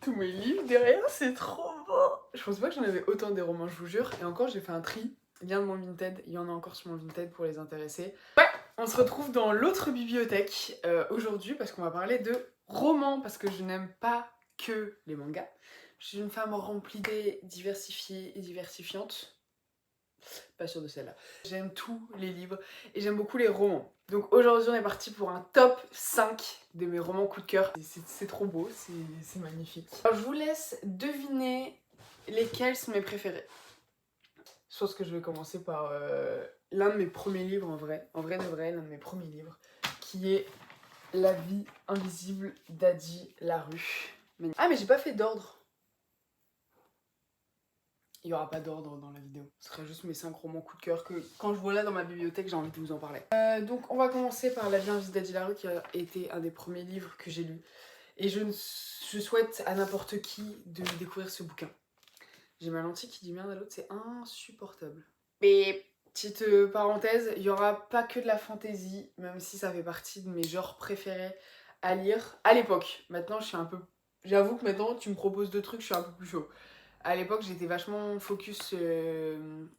Tous mes livres derrière, c'est trop beau. Je pense pas que j'en avais autant des romans, je vous jure. Et encore, j'ai fait un tri. Il vient de mon Vinted, il y en a encore sur mon Vinted pour les intéresser. Ouais, on se retrouve dans l'autre bibliothèque aujourd'hui parce qu'on va parler de romans, parce que je n'aime pas que les mangas. Je suis une femme remplie d'idées, diversifiée et diversifiante. Pas sûre de celle-là. J'aime tous les livres et j'aime beaucoup les romans. Donc aujourd'hui on est parti pour un top 5 de mes romans coup de cœur. C'est trop beau, c'est magnifique. Alors je vous laisse deviner lesquels sont mes préférés. Je pense que je vais commencer par l'un de mes premiers livres en vrai de vrai, l'un de mes premiers livres, qui est La vie invisible d'Adi Larue. Ah mais j'ai pas fait d'ordre. Il n'y aura pas d'ordre dans la vidéo. Ce sera juste mes 5 romans coup de cœur que quand je vois là dans ma bibliothèque, j'ai envie de vous en parler. Donc on va commencer par La vie invisible d'Adi Larue qui a été un des premiers livres que j'ai lu. Et je souhaite à n'importe qui de découvrir ce bouquin. J'ai ma lentille qui dit merde à l'autre, c'est insupportable. Mais petite parenthèse, il n'y aura pas que de la fantaisie, même si ça fait partie de mes genres préférés à lire à l'époque. Maintenant, je suis un peu... J'avoue que maintenant, tu me proposes deux trucs, je suis un peu plus chaud. À l'époque, j'étais vachement focus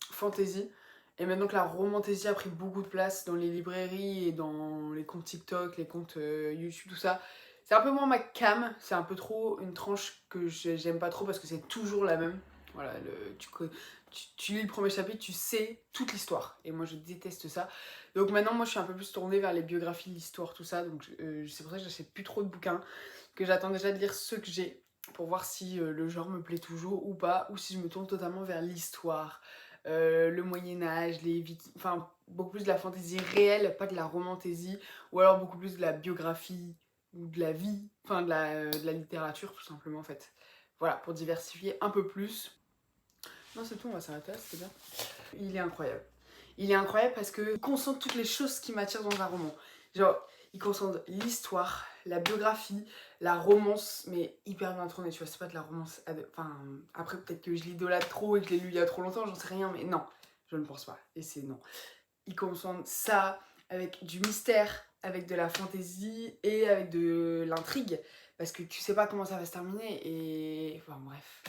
fantasy. Et maintenant que la romantasy a pris beaucoup de place dans les librairies et dans les comptes TikTok, les comptes YouTube, tout ça, c'est un peu moins ma cam. C'est un peu trop une tranche que j'aime pas trop parce que c'est toujours la même. Voilà, tu lis le premier chapitre, tu sais toute l'histoire. Et moi, je déteste ça. Donc maintenant, moi, je suis un peu plus tournée vers les biographies, l'histoire, tout ça. Donc c'est pour ça que j'achète plus trop de bouquins. Que j'attends déjà de lire ceux que j'ai pour voir si le genre me plaît toujours ou pas, ou si je me tourne totalement vers l'histoire, le Moyen-Âge, les Vikings, enfin beaucoup plus de la fantaisie réelle, pas de la romantaisie, ou alors beaucoup plus de la biographie ou de la vie, enfin de la littérature tout simplement en fait. Voilà, pour diversifier un peu plus. Non, c'est tout, on va s'arrêter là, c'était bien. Il est incroyable. Il est incroyable parce qu'il concentre toutes les choses qui m'attirent dans un roman. Genre, il concentre l'histoire, la biographie, la romance, mais hyper bien tournée, tu vois, c'est pas de la romance... Enfin, après peut-être que je l'idolâtre trop et que je l'ai lu il y a trop longtemps, j'en sais rien, mais non, je ne pense pas, et c'est non. Il concentre ça avec du mystère, avec de la fantaisie et avec de l'intrigue, parce que tu sais pas comment ça va se terminer, et... Enfin bref...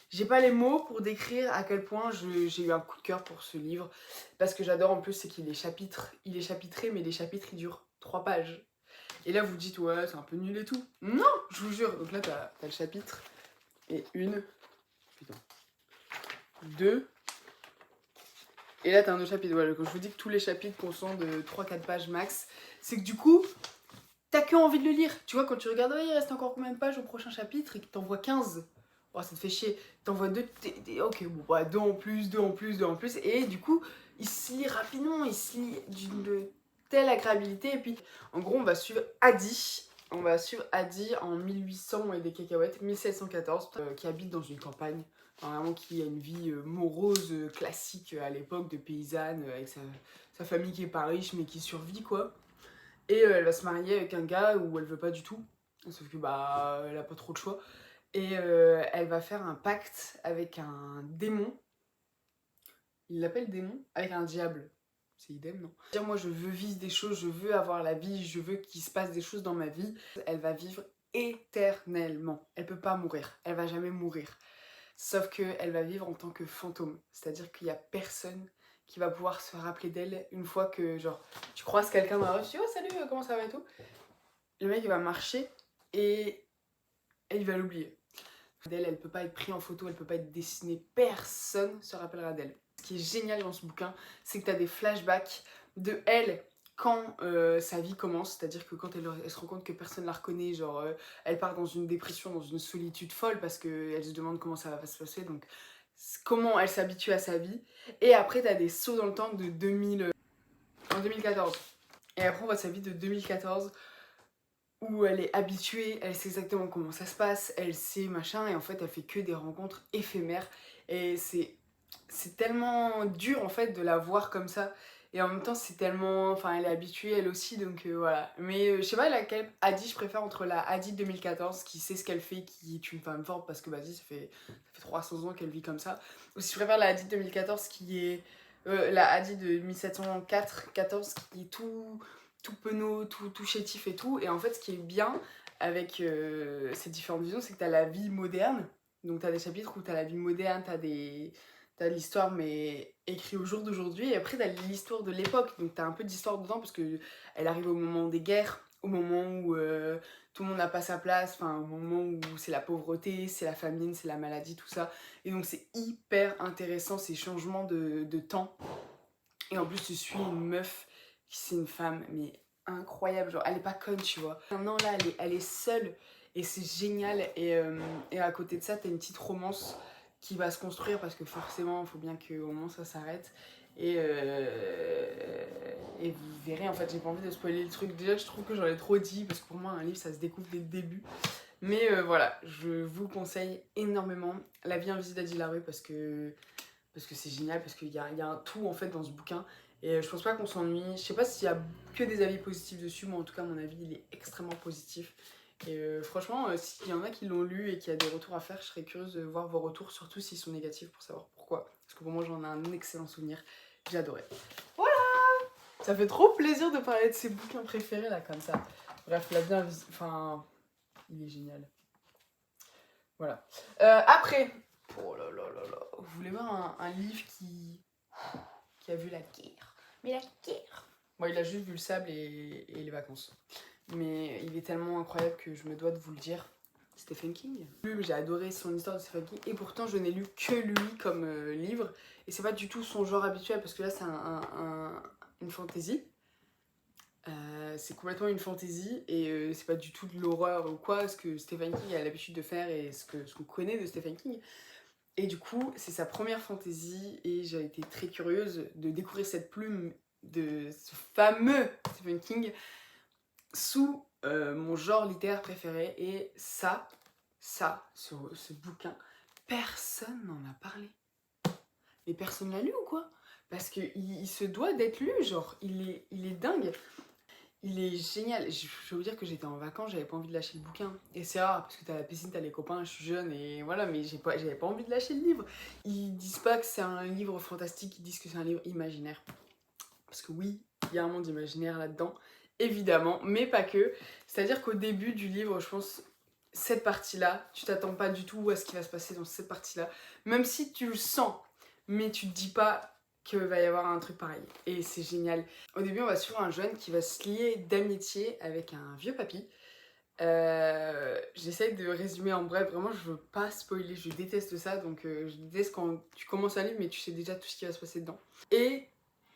J'ai pas les mots pour décrire à quel point j'ai eu un coup de cœur pour ce livre. Parce que j'adore en plus, c'est qu'il est il est chapitré, mais les chapitres ils durent 3 pages. Et là vous dites, ouais, c'est un peu nul et tout. Non, je vous jure. Donc là, t'as le chapitre. Et une, putain, deux. Et là, t'as un autre chapitre. Voilà, quand je vous dis que tous les chapitres concentrent de 3-4 pages max, c'est que du coup, t'as que envie de le lire. Tu vois, quand tu regardes, oh, il reste encore combien de pages au prochain chapitre et que t'en vois 15. Oh, ça te fait chier. T'envoies deux, ok, bon, bah, deux en plus, deux en plus, deux en plus. Et du coup, il se lit rapidement, il se lit d'une telle agréabilité. Et puis, en gros, on va suivre Adi. On va suivre Adi en 1800 et des cacahuètes, 1714, qui habite dans une campagne. Enfin, vraiment, qui a une vie morose, classique à l'époque, de paysanne, avec sa famille qui est pas riche, mais qui survit, quoi. Et elle va se marier avec un gars où elle veut pas du tout. Sauf que bah elle a pas trop de choix. Et elle va faire un pacte avec un démon. Il l'appelle démon? Avec un diable. C'est idem, non? Dire moi je veux vivre des choses, je veux avoir la vie, je veux qu'il se passe des choses dans ma vie. Elle va vivre éternellement. Elle peut pas mourir. Elle va jamais mourir. Sauf qu'elle va vivre en tant que fantôme. C'est-à-dire qu'il y a personne qui va pouvoir se rappeler d'elle une fois que, genre, tu croises quelqu'un dans la rue, tu dis oh salut, comment ça va et tout. Le mec il va marcher et il va l'oublier. D'elle, elle peut pas être prise en photo, elle peut pas être dessinée, personne se rappellera d'elle. Ce qui est génial dans ce bouquin, c'est que tu as des flashbacks de elle quand sa vie commence, c'est-à-dire que quand elle se rend compte que personne la reconnaît, genre elle part dans une dépression, dans une solitude folle parce qu'elle se demande comment ça va se passer, donc comment elle s'habitue à sa vie. Et après, tu as des sauts dans le temps de 2000, en 2014. Et après, on voit sa vie de 2014 où elle est habituée, elle sait exactement comment ça se passe, elle sait machin, et en fait elle fait que des rencontres éphémères. Et c'est tellement dur en fait de la voir comme ça. Et en même temps c'est tellement... Enfin elle est habituée elle aussi donc voilà. Mais je sais pas laquelle Adi je préfère entre la Adi de 2014 qui sait ce qu'elle fait, qui est une femme forte parce que vas-y ça fait 300 ans qu'elle vit comme ça. Ou si je préfère la Adi de 2014 qui est... la Adi de 1704-14 qui est tout penaud, tout chétif et tout. Et en fait, ce qui est bien avec ces différentes visions, c'est que t'as la vie moderne, donc t'as des chapitres où t'as la vie moderne, t'as l'histoire mais écrit au jour d'aujourd'hui, et après t'as l'histoire de l'époque, donc t'as un peu d'histoire dedans parce que elle arrive au moment des guerres, au moment où tout le monde n'a pas sa place, enfin au moment où c'est la pauvreté, c'est la famine, c'est la maladie, tout ça, et donc c'est hyper intéressant ces changements de temps, et en plus tu suis une meuf qui c'est une femme mais incroyable, genre elle est pas conne tu vois. Maintenant là elle est seule et c'est génial, et à côté de ça t'as une petite romance qui va se construire parce que forcément il faut bien qu'au moment ça s'arrête, et vous verrez en fait j'ai pas envie de spoiler le truc, déjà je trouve que j'en ai trop dit parce que pour moi un livre ça se découvre dès le début, mais voilà je vous conseille énormément La vie invisible d'Adi Larue parce que c'est génial, parce qu'il y a un tout en fait dans ce bouquin. Et je pense pas qu'on s'ennuie. Je sais pas s'il y a que des avis positifs dessus, moi en tout cas mon avis il est extrêmement positif. Et franchement, s'il y en a qui l'ont lu et qui a des retours à faire, je serais curieuse de voir vos retours, surtout s'ils sont négatifs pour savoir pourquoi. Parce que pour moi j'en ai un excellent souvenir, j'ai adoré. Voilà. Ça fait trop plaisir de parler de ses bouquins préférés là comme ça. Bref, la bien... Enfin, il est génial. Voilà. Après, oh là là là là, vous voulez voir un livre qui a vu la guerre. Mais la guerre. Bon, il a juste vu le sable et les vacances. Mais il est tellement incroyable que je me dois de vous le dire. Stephen King. J'ai adoré son histoire de Stephen King et pourtant je n'ai lu que lui comme livre. Et c'est pas du tout son genre habituel parce que là c'est une fantasy. C'est complètement une fantasy et c'est pas du tout de l'horreur ou quoi, ce que Stephen King a l'habitude de faire et ce qu'on connaît de Stephen King. Et du coup, c'est sa première fantasy et j'ai été très curieuse de découvrir cette plume de ce fameux Stephen King sous mon genre littéraire préféré. Et ce bouquin, personne n'en a parlé. Mais personne l'a lu ou quoi? Parce qu'il se doit d'être lu, genre, il est dingue. Il est génial. Je vais vous dire que j'étais en vacances, j'avais pas envie de lâcher le bouquin. Et c'est rare parce que t'as la piscine, t'as les copains, je suis jeune et voilà, mais j'avais pas envie de lâcher le livre. Ils disent pas que c'est un livre fantastique, ils disent que c'est un livre imaginaire. Parce que oui, il y a un monde imaginaire là-dedans, évidemment, mais pas que. C'est-à-dire qu'au début du livre, je pense, cette partie-là, tu t'attends pas du tout à ce qui va se passer dans cette partie-là. Même si tu le sens, mais tu te dis pas qu'il va y avoir un truc pareil. Et c'est génial. Au début, on va suivre un jeune qui va se lier d'amitié avec un vieux papy. J'essaie de résumer en bref, vraiment je veux pas spoiler, je déteste ça, donc je déteste quand tu commences un livre mais tu sais déjà tout ce qui va se passer dedans. Et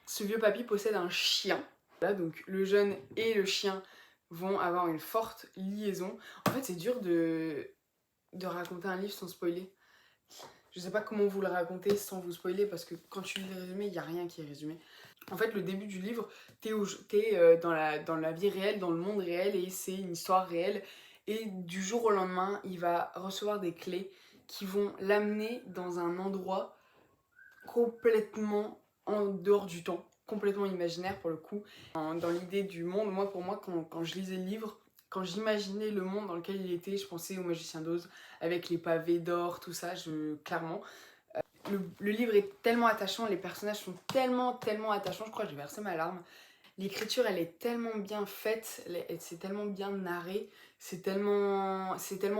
ce vieux papy possède un chien, là, donc le jeune et le chien vont avoir une forte liaison. En fait c'est dur de raconter un livre sans spoiler. Je sais pas comment vous le raconter sans vous spoiler parce que quand tu lis le résumé, il n'y a rien qui est résumé. En fait, le début du livre, t'es dans la vie réelle, dans le monde réel et c'est une histoire réelle. Et du jour au lendemain, il va recevoir des clés qui vont l'amener dans un endroit complètement en dehors du temps, complètement imaginaire pour le coup. Dans l'idée du monde, pour moi, quand je lisais le livre, quand j'imaginais le monde dans lequel il était, je pensais au Magicien d'Oz avec les pavés d'or, tout ça, clairement. Le livre est tellement attachant, les personnages sont tellement attachants, je crois que j'ai versé ma larme. L'écriture, elle est tellement bien faite, c'est tellement bien narré, c'est tellement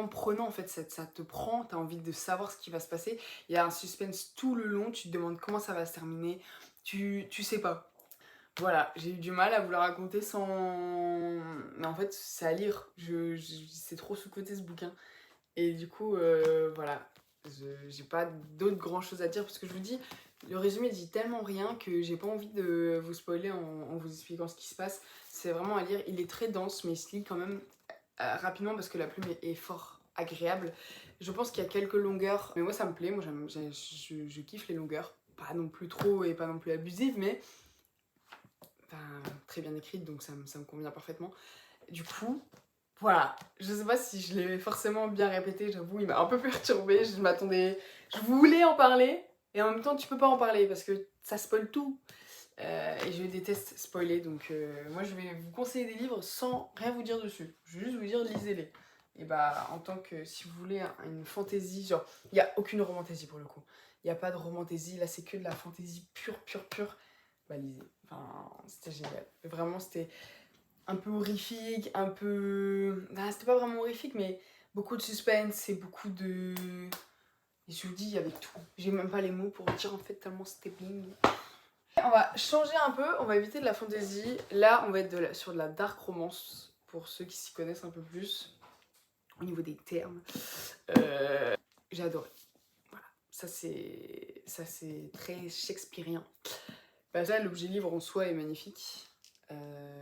prenant en fait, ça te prend, t'as envie de savoir ce qui va se passer. Il y a un suspense tout le long, tu te demandes comment ça va se terminer, tu sais pas. Voilà, j'ai eu du mal à vous la raconter sans... Mais en fait, c'est à lire, c'est trop sous-coté ce bouquin. Et du coup, voilà, j'ai pas d'autres grand chose à dire parce que je vous dis, le résumé dit tellement rien que j'ai pas envie de vous spoiler en vous expliquant ce qui se passe. C'est vraiment à lire, il est très dense mais il se lit quand même rapidement parce que la plume est fort agréable. Je pense qu'il y a quelques longueurs, mais moi ça me plaît, moi je kiffe les longueurs. Pas non plus trop et pas non plus abusive, mais très bien écrite donc ça me convient parfaitement. Du coup, voilà, je sais pas si je l'ai forcément bien répété, j'avoue, il m'a un peu perturbée, je voulais en parler, et en même temps tu peux pas en parler parce que ça spoil tout, et je déteste spoiler, donc moi je vais vous conseiller des livres sans rien vous dire dessus, je vais juste vous dire lisez-les. Et bah en tant que, si vous voulez une fantaisie, genre, il n'y a aucune romantaisie pour le coup, il n'y a pas de romantaisie, là c'est que de la fantaisie pure, bah lisez, enfin c'était génial, vraiment c'était... un peu horrifique, un peu... Ah, c'était pas vraiment horrifique, mais beaucoup de suspense et beaucoup de... Et je vous dis, il y avait tout. J'ai même pas les mots pour dire en fait tellement c'était bling. On va changer un peu, on va éviter de la fantasy. Là, on va être sur de la dark romance, pour ceux qui s'y connaissent un peu plus, au niveau des termes. J'ai adoré. Voilà, ça c'est très shakespearien. Bah ça, l'objet livre en soi est magnifique.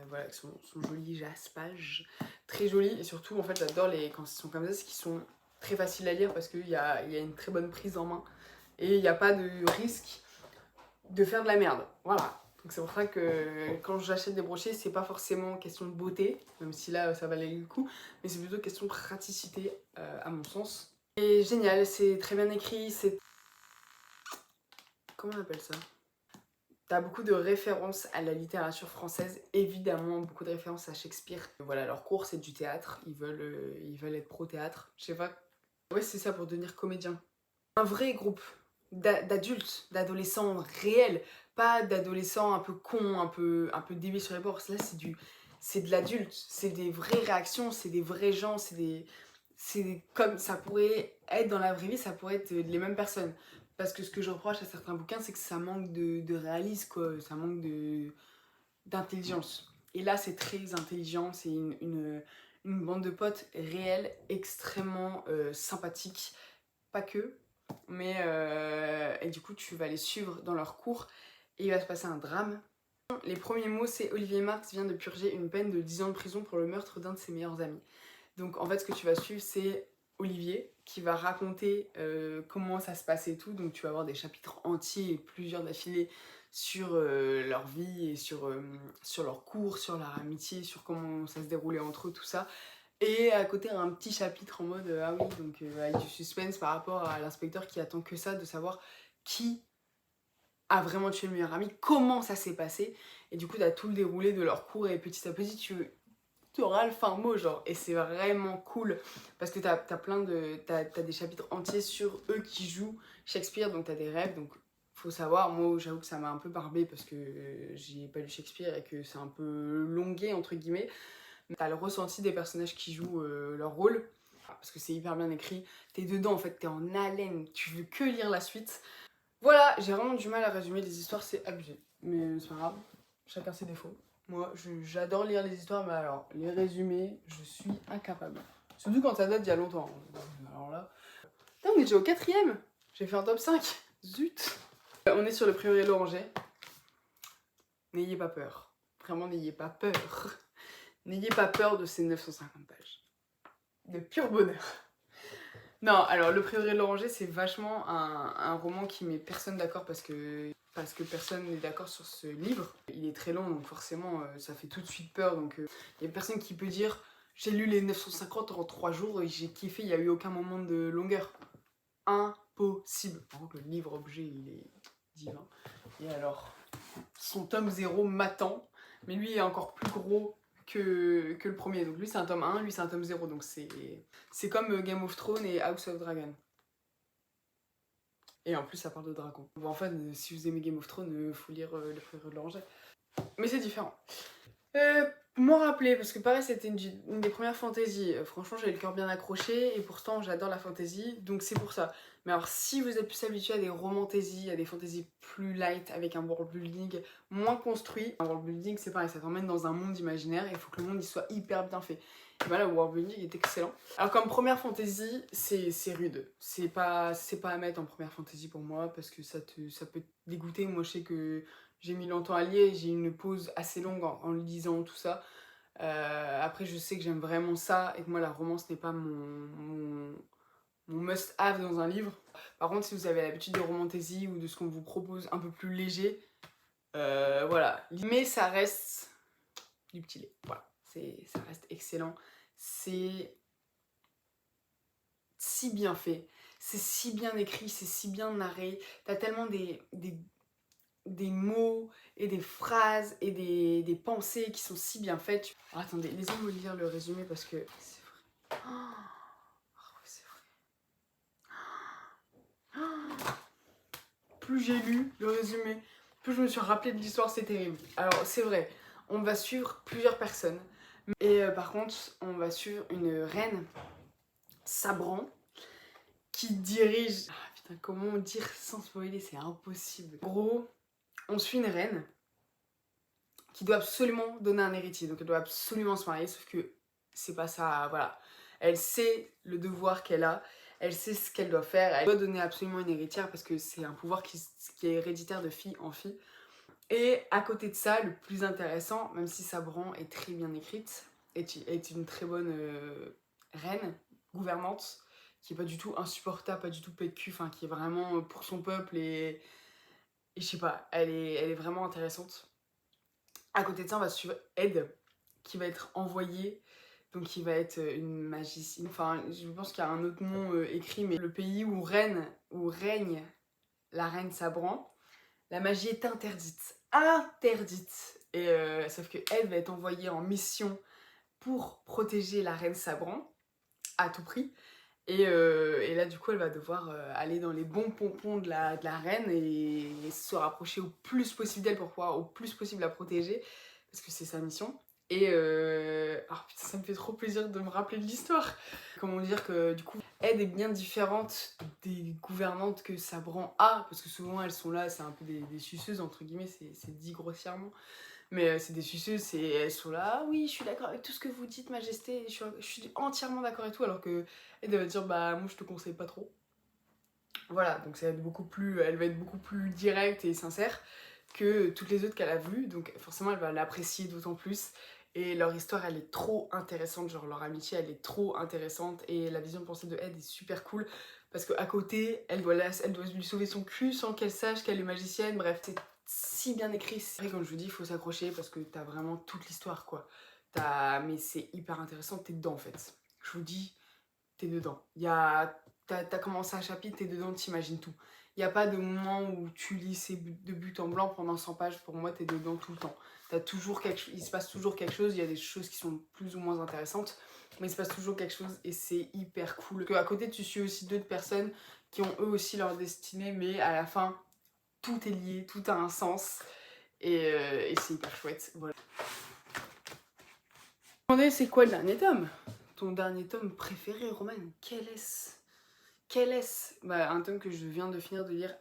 Voilà, avec son joli jaspage. Très joli, et surtout, en fait, j'adore quand ils sont comme ça, c'est qu'ils sont très faciles à lire parce qu'il y a une très bonne prise en main. Et il n'y a pas de risque de faire de la merde. Voilà. Donc c'est pour ça que quand j'achète des brochets, c'est pas forcément question de beauté, même si là ça valait le coup, mais c'est plutôt question de praticité à mon sens. Et génial, c'est très bien écrit, c'est... Comment on appelle ça? T'as beaucoup de références à la littérature française, évidemment beaucoup de références à Shakespeare. Voilà, leur cours c'est du théâtre, ils veulent être pro-théâtre. Je sais pas. Ouais, c'est ça, pour devenir comédien. Un vrai groupe d'adultes, d'adolescents réels, pas d'adolescents un peu cons, un peu débiles sur les bords. Là, c'est de l'adulte, c'est des vraies réactions, c'est des vrais gens, comme ça pourrait être dans la vraie vie, ça pourrait être les mêmes personnes. Parce que ce que je reproche à certains bouquins, c'est que ça manque de réalisme, quoi. Ça manque d'intelligence. Et là, c'est très intelligent, c'est une bande de potes réels, extrêmement sympathiques, pas que, mais et du coup tu vas les suivre dans leur cours et il va se passer un drame. Les premiers mots, c'est Olivier Marx vient de purger une peine de 10 ans de prison pour le meurtre d'un de ses meilleurs amis. Donc en fait ce que tu vas suivre, c'est Olivier qui va raconter comment ça se passe et tout. Donc tu vas avoir des chapitres entiers et plusieurs d'affilée sur leur vie et sur leur cours, sur leur amitié, sur comment ça se déroulait entre eux, tout ça. Et à côté, un petit chapitre en mode ah oui, donc avec du suspense par rapport à l'inspecteur qui attend que ça, de savoir qui a vraiment tué le meilleur ami, comment ça s'est passé. Et du coup, t'as tout le déroulé de leur cours et petit à petit, tu auras le fin mot, genre. Et c'est vraiment cool parce que t'as des chapitres entiers sur eux qui jouent Shakespeare, donc t'as des rêves, donc faut savoir. Moi, j'avoue que ça m'a un peu barbé parce que j'ai pas lu Shakespeare et que c'est un peu longué, entre guillemets. T'as le ressenti des personnages qui jouent leur rôle, parce que c'est hyper bien écrit, t'es dedans en fait, t'es en haleine, tu veux que lire la suite. Voilà, j'ai vraiment du mal à résumer les histoires, c'est abusé. Mais c'est pas grave, chacun ses défauts. Moi, j'adore lire les histoires, mais alors, les résumer, je suis incapable. Surtout quand ça date d'il y a longtemps. Alors là... Putain, on est déjà au 4ème. J'ai fait un top 5. Zut. On est sur le Prieuré l'Oranger. N'ayez pas peur. Vraiment, n'ayez pas peur. N'ayez pas peur de ces 950 pages. De pur bonheur. Non, alors Le Prieuré de l'Oranger, c'est vachement un roman qui met personne d'accord parce que personne n'est d'accord sur ce livre. Il est très long, donc forcément, ça fait tout de suite peur. Donc, il y a personne qui peut dire j'ai lu les 950 en 3 jours et j'ai kiffé, il n'y a eu aucun moment de longueur. Impossible. Par contre, le livre objet, il est divin. Et alors, son tome 0 m'attend, mais lui est encore plus gros que le premier. Donc lui c'est un tome 1, lui c'est un tome 0. Donc c'est comme Game of Thrones et House of Dragon. Et en plus ça parle de dragons. Bon, enfin, si vous aimez Game of Thrones, faut lire Le Frère de l'Oranger. Mais c'est différent. M'en rappeler, parce que pareil c'était une des premières fantaisies. Franchement j'avais le cœur bien accroché et pourtant j'adore la fantasy, donc c'est pour ça. Mais alors si vous êtes plus habitué à des romantaisies, à des fantaisies plus light, avec un world building moins construit, un world building c'est pareil, ça t'emmène dans un monde imaginaire et il faut que le monde il soit hyper bien fait. Et voilà, le world building est excellent. Alors comme première fantasy, c'est rude. C'est pas à mettre en première fantasy pour moi, parce que ça peut te dégoûter. Moi je sais que j'ai mis longtemps à lire, j'ai une pause assez longue en lisant tout ça. Après, je sais que j'aime vraiment ça et que moi, la romance n'est pas mon must-have dans un livre. Par contre, si vous avez l'habitude de romantasy ou de ce qu'on vous propose un peu plus léger, voilà. Mais ça reste du petit lait. Voilà, ça reste excellent. C'est si bien fait, c'est si bien écrit, c'est si bien narré. T'as tellement des mots et des phrases et des pensées qui sont si bien faites. Oh, attendez, laissez-moi lire le résumé parce que c'est vrai. Oh, c'est vrai. Plus j'ai lu le résumé, plus je me suis rappelé de l'histoire, c'est terrible. Alors c'est vrai, on va suivre plusieurs personnes. Et par contre, on va suivre une reine, Sabran, qui dirige... Ah putain, comment dire sans spoiler, c'est impossible. En gros, on suit une reine qui doit absolument donner un héritier, donc elle doit absolument se marier, sauf que c'est pas ça, voilà. Elle sait le devoir qu'elle a, elle sait ce qu'elle doit faire, elle doit donner absolument une héritière parce que c'est un pouvoir qui est héréditaire de fille en fille. Et à côté de ça, le plus intéressant, même si Sabran est très bien écrite, est une très bonne reine, gouvernante, qui est pas du tout insupportable, pas du tout PQ, enfin qui est vraiment pour son peuple et je sais pas, elle est vraiment intéressante. À côté de ça, on va suivre Ed, qui va être envoyée, donc qui va être une magicienne, enfin je pense qu'il y a un autre nom écrit, mais le pays où règne la reine Sabran, la magie est interdite. Interdite. Et sauf que Ed va être envoyée en mission pour protéger la reine Sabran, à tout prix. Et là, du coup, elle va devoir aller dans les bons pompons de la reine et se rapprocher au plus possible d'elle pour pouvoir au plus possible la protéger, parce que c'est sa mission. Et oh putain, ça me fait trop plaisir de me rappeler de l'histoire. Comment dire que du coup, Ed est bien différente des gouvernantes que Sabran a, parce que souvent elles sont là, c'est un peu des suceuses, entre guillemets, c'est dit grossièrement. Mais c'est des suceuses et elles sont là, ah oui, je suis d'accord avec tout ce que vous dites, majesté, je suis entièrement d'accord et tout, alors que elle va dire, bah moi je te conseille pas trop. Voilà, donc elle va être beaucoup plus directe et sincère que toutes les autres qu'elle a vues, donc forcément elle va l'apprécier d'autant plus. Et leur histoire, elle est trop intéressante, genre leur amitié, elle est trop intéressante, et la vision de pensée de Ed est super cool, parce qu'à côté, elle doit lui sauver son cul sans qu'elle sache qu'elle est magicienne, bref, c'est si bien écrit. Après, comme je vous dis, il faut s'accrocher, parce que t'as vraiment toute l'histoire, quoi. Mais c'est hyper intéressant, t'es dedans, en fait. Je vous dis, t'es dedans. T'as commencé un chapitre, t'es dedans, t'imagines tout. Il n'y a pas de moment où tu lis de but en blanc pendant 100 pages. Pour moi, t'es dedans tout le temps. Il se passe toujours quelque chose. Il y a des choses qui sont plus ou moins intéressantes, mais il se passe toujours quelque chose et c'est hyper cool. À côté, tu suis aussi d'autres personnes qui ont eux aussi leur destinée, mais à la fin, tout est lié, tout a un sens et c'est hyper chouette. Voilà. Demandez, c'est quoi le dernier tome? Ton dernier tome préféré, Roman? Quel est-ce? Quel est-ce? Bah, un tome que je viens de finir de lire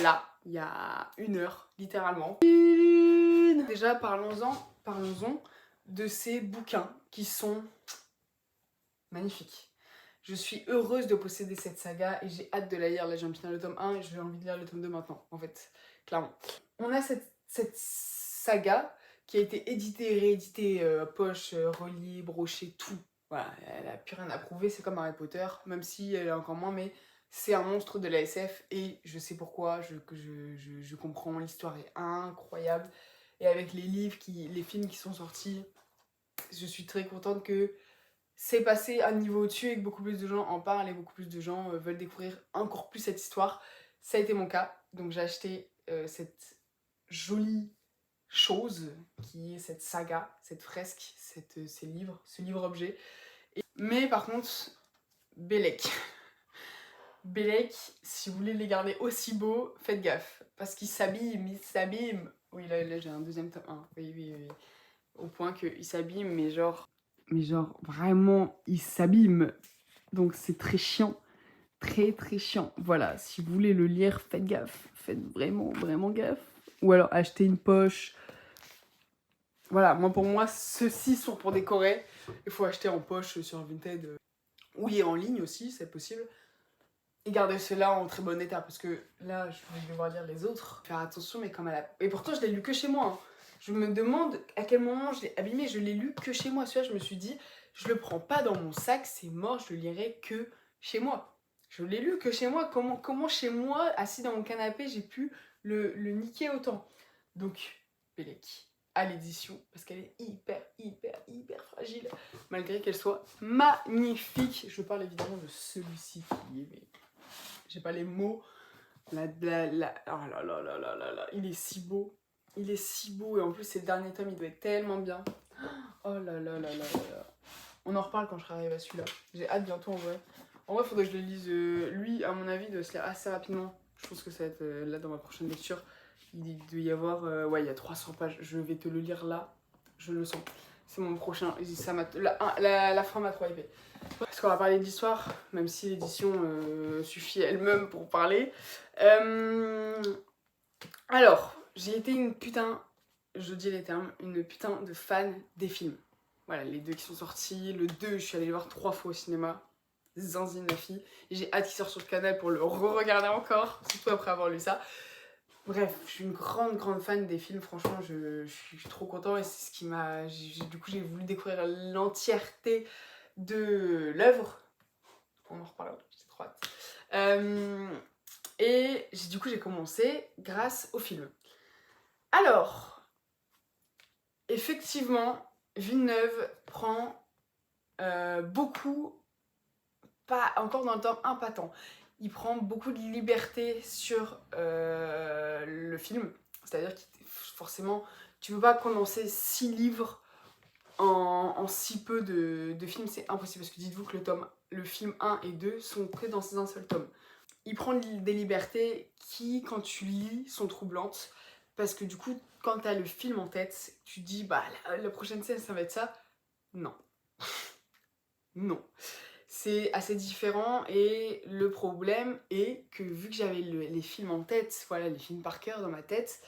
là, il y a 1 heure, littéralement. Déjà, parlons-en de ces bouquins qui sont magnifiques. Je suis heureuse de posséder cette saga et j'ai hâte de la lire. Là, j'ai fini le tome 1 et j'ai envie de lire le tome 2 maintenant, en fait, clairement. On a cette saga qui a été éditée, rééditée, poche, reliée, brochée, tout. Voilà, elle a plus rien à prouver, c'est comme Harry Potter, même si elle est encore moins, mais c'est un monstre de la SF et je sais pourquoi, je comprends, l'histoire est incroyable. Et avec les films qui sont sortis, je suis très contente que c'est passé à un niveau au-dessus et que beaucoup plus de gens en parlent et beaucoup plus de gens veulent découvrir encore plus cette histoire. Ça a été mon cas, donc j'ai acheté cette jolie chose qui est cette saga, cette fresque, ce livre-objet. Mais par contre, Bellec. Bellec, si vous voulez les garder aussi beaux, faites gaffe. Parce qu'ils s'abîment, ils s'abîment. Oui, là j'ai un deuxième tome 1. Oui. Au point qu'il s'abîme, mais genre vraiment, il s'abîme. Donc c'est très chiant. Très chiant. Voilà, si vous voulez le lire, faites gaffe. Faites vraiment gaffe. Ou alors achetez une poche. Voilà, pour moi, ceux-ci sont pour décorer. Il faut acheter en poche sur Vinted. Oui, en ligne aussi, c'est possible. Et garder ceux-là en très bon état. Parce que là, je vais devoir lire les autres. Faire attention, mais comme elle a... Et pourtant, je l'ai lu que chez moi. Hein. Je me demande à quel moment je l'ai abîmé. Je l'ai lu que chez moi. Celui-là, je me suis dit, je le prends pas dans mon sac, c'est mort, je le lirai que chez moi. Je l'ai lu que chez moi. Comment chez moi, assis dans mon canapé, j'ai pu le niquer autant? Donc, Bellec à l'édition, parce qu'elle est hyper fragile, malgré qu'elle soit magnifique. Je parle évidemment de celui-ci qui est... J'ai pas les mots. Oh là là, il est si beau. Il est si beau et en plus c'est le dernier tome, il doit être tellement bien. Oh là. On en reparle quand je serai arrivée à celui-là. J'ai hâte bientôt en vrai. En vrai, faudrait que je le lise. Lui, à mon avis, il doit se lire assez rapidement. Je pense que ça va être là dans ma prochaine lecture. Il doit y avoir... ouais, il y a 300 pages. Je vais te le lire là. Je le sens. C'est mon prochain. Ça la fin m'a trop hypée. Parce qu'on va parler de l'histoire, même si l'édition suffit elle-même pour parler. Alors, j'ai été une putain, je dis les termes, une putain de fan des films. Voilà, les 2 qui sont sortis. Le 2, je suis allée le voir 3 fois au cinéma. Zanzine la fille. J'ai hâte qu'il sorte sur le canal pour le re-regarder encore, surtout après avoir lu ça. Bref, je suis une grande fan des films, franchement, je suis trop content et c'est ce qui m'a... Du coup, j'ai voulu découvrir l'entièreté de l'œuvre. On en reparlera, j'ai trop hâte. Et du coup, j'ai commencé grâce au film. Alors, effectivement, Villeneuve prend beaucoup, pas encore dans le temps impattant, il prend beaucoup de liberté sur le film. C'est-à-dire que forcément, tu peux pas condenser 6 livres en si peu de films, c'est impossible. Parce que dites-vous que le film 1 et 2 sont que dans un seul tome. Il prend des libertés qui, quand tu lis, sont troublantes. Parce que du coup, quand tu as le film en tête, tu te dis, bah la prochaine scène, ça va être ça. Non. Non. C'est assez différent et le problème est que vu que j'avais les films en tête, voilà, les films par cœur dans ma tête,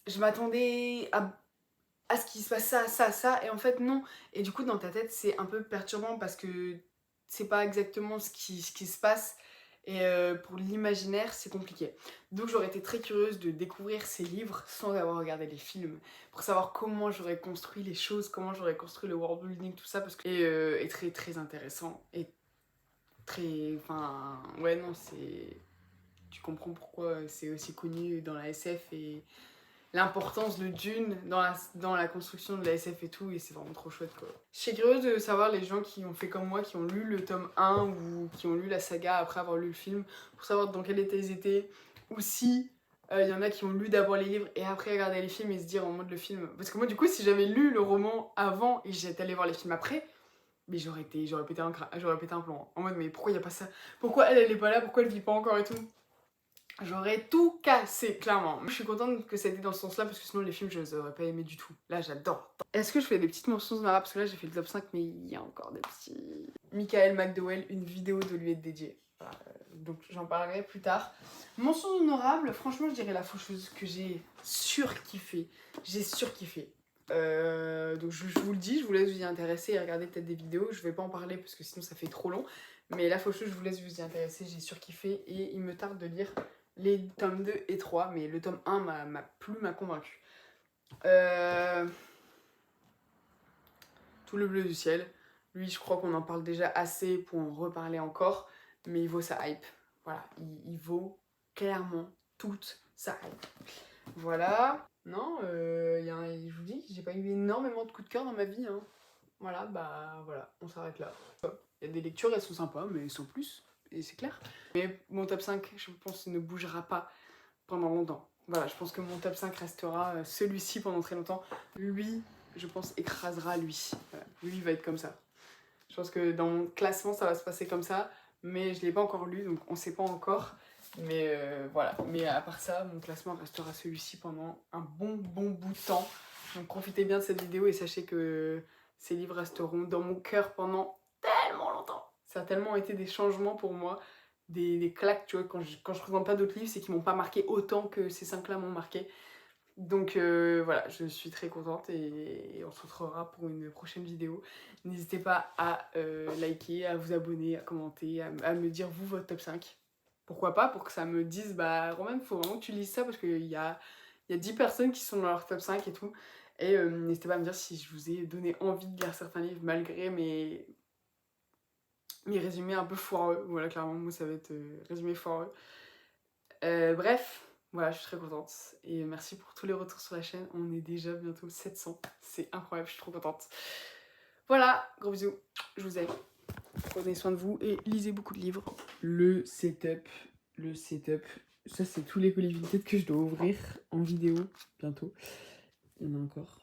je m'attendais à ce qu'il se passe ça, et en fait non. Et du coup dans ta tête c'est un peu perturbant parce que c'est pas exactement ce qui se passe et pour l'imaginaire c'est compliqué. Donc j'aurais été très curieuse de découvrir ces livres sans avoir regardé les films, pour savoir comment j'aurais construit les choses, comment j'aurais construit le world building, tout ça, parce que et très intéressant et très... Enfin, ouais, non, c'est... Tu comprends pourquoi c'est aussi connu dans la SF et l'importance de Dune dans la construction de la SF et tout, et c'est vraiment trop chouette, quoi. Je suis curieuse de savoir les gens qui ont fait comme moi, qui ont lu le tome 1 ou qui ont lu la saga après avoir lu le film, pour savoir dans quel état ils étaient, ou si il y en a qui ont lu d'abord les livres et après regarder les films et se dire en mode le film... Parce que moi, du coup, si j'avais lu le roman avant et j'étais allée voir les films après, mais j'aurais pété un plomb. En mode, mais pourquoi il n'y a pas ça? Pourquoi elle est pas là? Pourquoi elle vit pas encore et tout? J'aurais tout cassé, clairement. Je suis contente que ça ait été dans ce sens-là, parce que sinon les films, je les aurais pas aimés du tout. Là, j'adore. Est-ce que je fais des petites mentions honorables? Parce que là, j'ai fait le top 5, mais il y a encore des petits... Michael McDowell, une vidéo de lui est dédiée. Voilà, donc j'en parlerai plus tard. Mention honorable, franchement, je dirais La Faucheuse, que j'ai surkiffé. J'ai surkiffé. Donc je vous le dis, je vous laisse vous y intéresser et regarder peut-être des vidéos. Je vais pas en parler parce que sinon ça fait trop long. Mais La Faucheuse, je vous laisse vous y intéresser, j'ai surkiffé et il me tarde de lire les tomes 2 et 3, mais le tome 1 m'a convaincu. Tout le bleu du ciel, lui je crois qu'on en parle déjà assez pour en reparler encore, mais il vaut sa hype. Voilà, il vaut clairement toute sa hype. Voilà. Non, je vous dis, j'ai pas eu énormément de coups de cœur dans ma vie. Hein. Voilà, bah voilà, on s'arrête là. Il y a des lectures, elles sont sympas, mais sans plus, et c'est clair. Mais mon top 5, je pense, ne bougera pas pendant longtemps. Voilà, je pense que mon top 5 restera celui-ci pendant très longtemps. Lui, je pense, écrasera lui. Voilà, lui, il va être comme ça. Je pense que dans mon classement, ça va se passer comme ça, mais je l'ai pas encore lu, donc on sait pas encore. Mais voilà, mais à part ça, mon classement restera celui-ci pendant un bon bout de temps. Donc profitez bien de cette vidéo et sachez que ces livres resteront dans mon cœur pendant tellement longtemps. Ça a tellement été des changements pour moi, des claques, tu vois, quand je présente pas d'autres livres, c'est qu'ils m'ont pas marqué autant que ces 5-là m'ont marqué. Donc voilà, je suis très contente et on se retrouvera pour une prochaine vidéo. N'hésitez pas à liker, à vous abonner, à commenter, à me dire vous votre top 5. Pourquoi pas, pour que ça me dise, bah Roman, faut vraiment que tu lises ça parce qu'il y a 10 personnes qui sont dans leur top 5 et tout. Et n'hésitez pas à me dire si je vous ai donné envie de lire certains livres malgré mes résumés un peu foireux. Voilà, clairement, moi ça va être résumé foireux. Bref, voilà, je suis très contente. Et merci pour tous les retours sur la chaîne. On est déjà bientôt 700. C'est incroyable, je suis trop contente. Voilà, gros bisous. Je vous aime. Prenez soin de vous et lisez beaucoup de livres. Le setup. Ça, c'est tous les colis Vinted que je dois ouvrir en vidéo bientôt. Il y en a encore.